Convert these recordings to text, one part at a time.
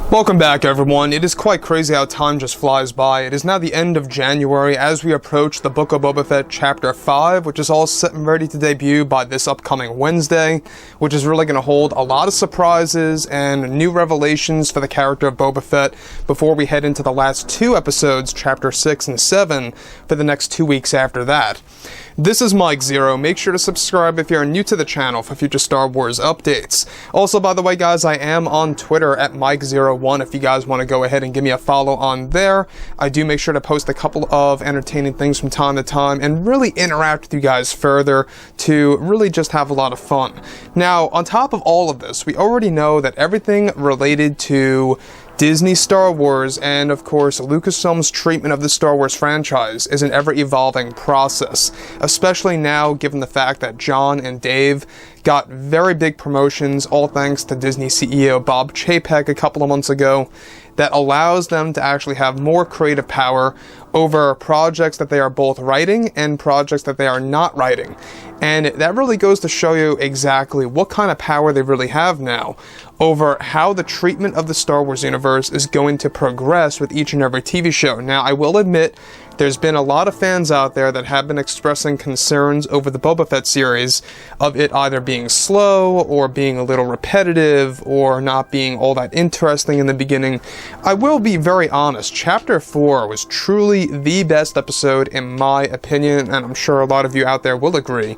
Welcome back, everyone. It is quite crazy how time just flies by. It is now the end of January as we approach the Book of Boba Fett Chapter 5, which is all set and ready to debut by this upcoming Wednesday, which is really going to hold a lot of surprises and new revelations for the character of Boba Fett before we head into the last two episodes, Chapter 6 and 7, for the next 2 weeks after that. This is Mike Zero. Make sure to subscribe if you're new to the channel for future Star Wars updates. Also, by the way, guys, I am on Twitter at Mike01 if you guys want to go ahead and give me a follow on there. I do make sure to post a couple of entertaining things from time to time and really interact with you guys further to really just have a lot of fun. Now, on top of all of this, we already know that everything related to Disney Star Wars and, of course, Lucasfilm's treatment of the Star Wars franchise is an ever-evolving process, especially now given the fact that John and Dave got very big promotions, all thanks to Disney CEO Bob Chapek a couple of months ago, that allows them to actually have more creative power over projects that they are both writing and projects that they are not writing. And that really goes to show you exactly what kind of power they really have now over how the treatment of the Star Wars universe is going to progress with each and every TV show. Now, I will admit, there's been a lot of fans out there that have been expressing concerns over the Boba Fett series of it either being slow or being a little repetitive or not being all that interesting in the beginning. I will be very honest, Chapter 4 was truly the best episode in my opinion, and I'm sure a lot of you out there will agree.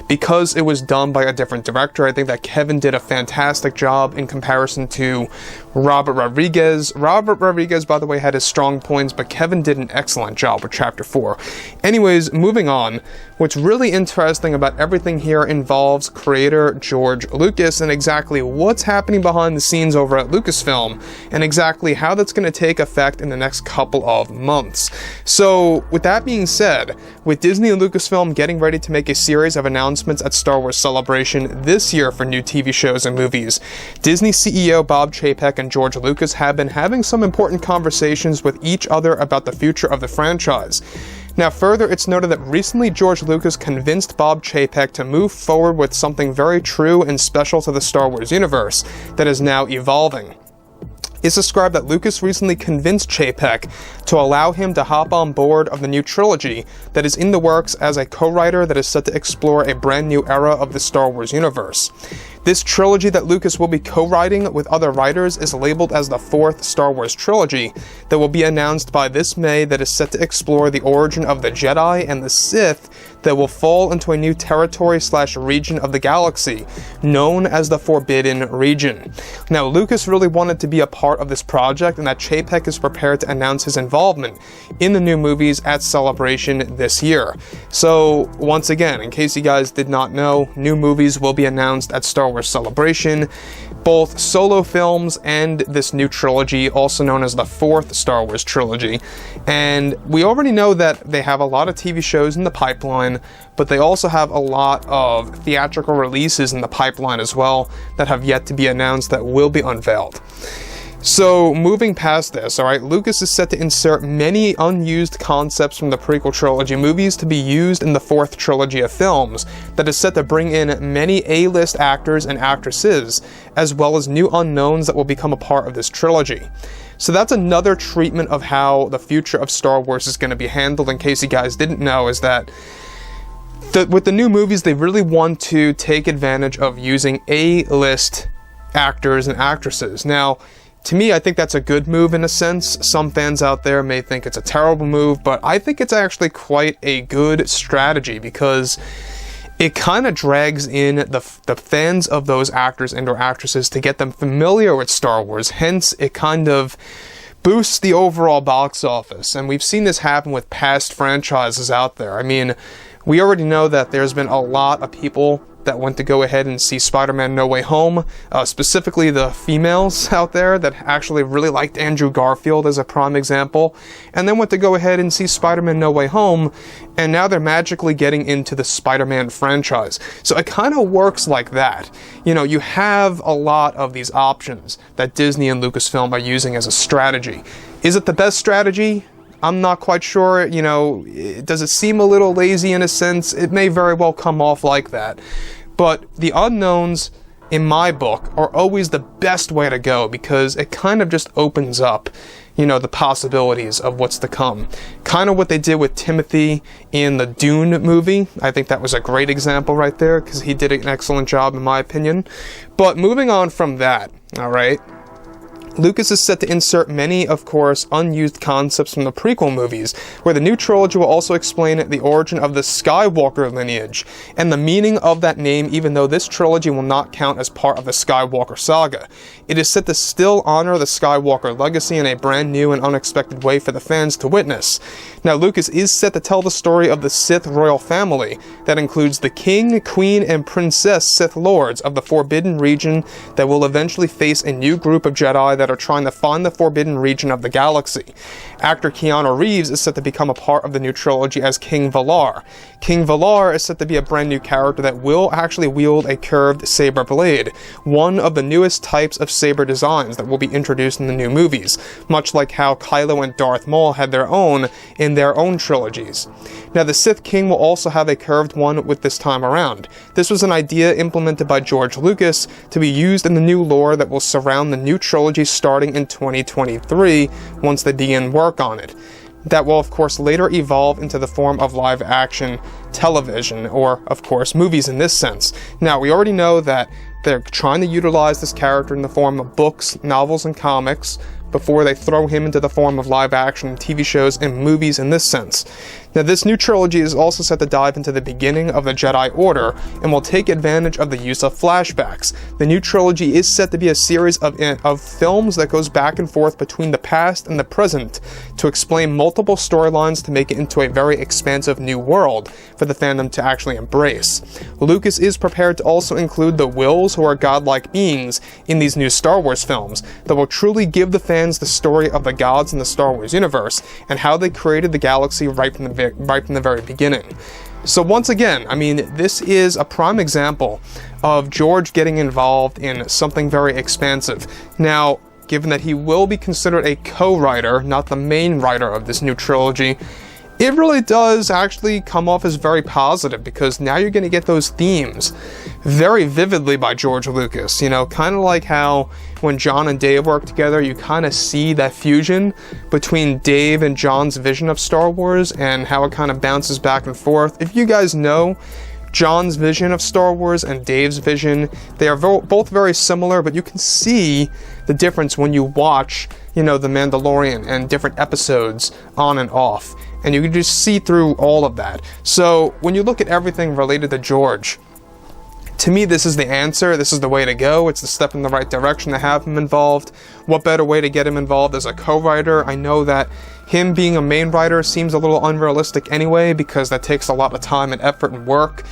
Because it was done by a different director, I think that Kevin did a fantastic job in comparison to Robert Rodriguez. Robert Rodriguez, by the way, had his strong points, but Kevin did an excellent job with Chapter 4. Anyways, moving on. What's really interesting about everything here involves creator George Lucas and exactly what's happening behind the scenes over at Lucasfilm and exactly how that's going to take effect in the next couple of months. So, with that being said, with Disney and Lucasfilm getting ready to make a series of announcements at Star Wars Celebration this year for new TV shows and movies, Disney CEO Bob Chapek and George Lucas have been having some important conversations with each other about the future of the franchise. Now, further, it's noted that recently George Lucas convinced Bob Chapek to move forward with something very true and special to the Star Wars universe that is now evolving. It's described that Lucas recently convinced Chapek to allow him to hop on board of the new trilogy that is in the works as a co-writer that is set to explore a brand new era of the Star Wars universe. This trilogy that Lucas will be co-writing with other writers is labeled as the fourth Star Wars trilogy that will be announced by this May that is set to explore the origin of the Jedi and the Sith that will fall into a new territory/region of the galaxy known as the Forbidden Region. Now, Lucas really wanted to be a part of this project and that Chapek is prepared to announce his involvement in the new movies at Celebration this year. So, once again, in case you guys did not know, new movies will be announced at Star Wars Celebration, both solo films and this new trilogy, also known as the fourth Star Wars trilogy. And we already know that they have a lot of TV shows in the pipeline, but they also have a lot of theatrical releases in the pipeline as well that have yet to be announced that will be unveiled. So, moving past this, alright, Lucas is set to insert many unused concepts from the prequel trilogy movies to be used in the fourth trilogy of films that is set to bring in many A-list actors and actresses, as well as new unknowns that will become a part of this trilogy. So that's another treatment of how the future of Star Wars is going to be handled, in case you guys didn't know, is that with the new movies, they really want to take advantage of using A-list actors and actresses. Now, to me, I think that's a good move in a sense. Some fans out there may think it's a terrible move, but I think it's actually quite a good strategy because it kind of drags in the fans of those actors and or actresses to get them familiar with Star Wars. Hence, it kind of boosts the overall box office. And we've seen this happen with past franchises out there. I mean, we already know that there's been a lot of people that went to go ahead and see Spider-Man No Way Home, specifically the females out there that actually really liked Andrew Garfield as a prime example, and then went to go ahead and see Spider-Man No Way Home, and now they're magically getting into the Spider-Man franchise. So it kind of works like that. You know, you have a lot of these options that Disney and Lucasfilm are using as a strategy. Is it the best strategy? I'm not quite sure, you know, does it seem a little lazy in a sense? It may very well come off like that. But the unknowns in my book, are always the best way to go, because it kind of just opens up, you know, the possibilities of what's to come. Kind of what they did with Timothy in the Dune movie. I think that was a great example right there, because he did an excellent job in my opinion. But moving on from that, alright, Lucas is set to insert many, of course, unused concepts from the prequel movies, where the new trilogy will also explain the origin of the Skywalker lineage, and the meaning of that name, even though this trilogy will not count as part of the Skywalker saga. It is set to still honor the Skywalker legacy in a brand new and unexpected way for the fans to witness. Now, Lucas is set to tell the story of the Sith royal family, that includes the King, Queen, and Princess Sith Lords of the Forbidden Region that will eventually face a new group of Jedi that are trying to find the forbidden region of the galaxy. Actor Keanu Reeves is set to become a part of the new trilogy as King Valar. King Valar is set to be a brand new character that will actually wield a curved saber blade, one of the newest types of saber designs that will be introduced in the new movies, much like how Kylo and Darth Maul had their own in their own trilogies. Now, the Sith King will also have a curved one with this time around. This was an idea implemented by George Lucas to be used in the new lore that will surround the new trilogy starting in 2023 once they begin work on it. That will, of course, later evolve into the form of live-action television, or, of course, movies in this sense. Now, we already know that they're trying to utilize this character in the form of books, novels, and comics before they throw him into the form of live-action TV shows and movies in this sense. Now, this new trilogy is also set to dive into the beginning of the Jedi Order and will take advantage of the use of flashbacks. The new trilogy is set to be a series of films that goes back and forth between the past and the present to explain multiple storylines to make it into a very expansive new world for the fandom to actually embrace. Lucas is prepared to also include the Wills, who are godlike beings, in these new Star Wars films that will truly give the fans the story of the gods in the Star Wars universe and how they created the galaxy right from the very beginning. So once again, I mean, this is a prime example of George getting involved in something very expansive. Now, given that he will be considered a co-writer, not the main writer of this new trilogy, it really does actually come off as very positive, because now you're going to get those themes very vividly by George Lucas. You know, kind of like how when John and Dave work together, you kind of see that fusion between Dave and John's vision of Star Wars and how it kind of bounces back and forth. If you guys know John's vision of Star Wars and Dave's vision, they are both very similar, but you can see the difference when you watch, you know, The Mandalorian and different episodes on and off. And you can just see through all of that. So when you look at everything related to George, to me, this is the answer. This is the way to go. It's the step in the right direction to have him involved. What better way to get him involved as a co-writer? I know that him being a main writer seems a little unrealistic anyway, because that takes a lot of time and effort and work.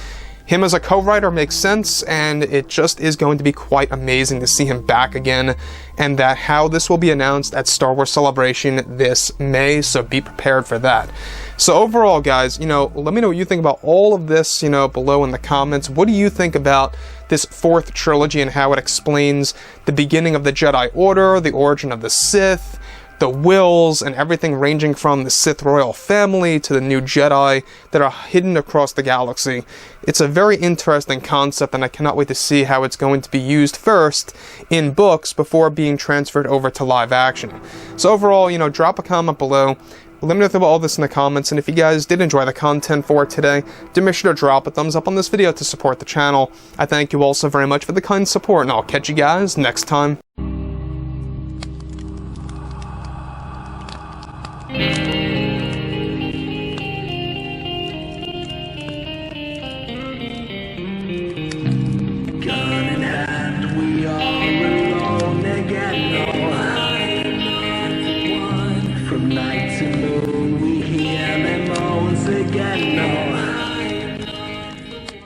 Him as a co-writer makes sense, and it just is going to be quite amazing to see him back again, and that how this will be announced at Star Wars Celebration this May, so be prepared for that. So overall, guys, you know, let me know what you think about all of this, you know, below in the comments. What do you think about this fourth trilogy and how it explains the beginning of the Jedi Order, the origin of the Sith, the Wills, and everything ranging from the Sith royal family to the new Jedi that are hidden across the galaxy? It's a very interesting concept, and I cannot wait to see how it's going to be used first in books before being transferred over to live action. So overall, you know, drop a comment below. Let me know about all this in the comments, and if you guys did enjoy the content for today, do make sure to drop a thumbs up on this video to support the channel. I thank you all so very much for the kind support, and I'll catch you guys next time.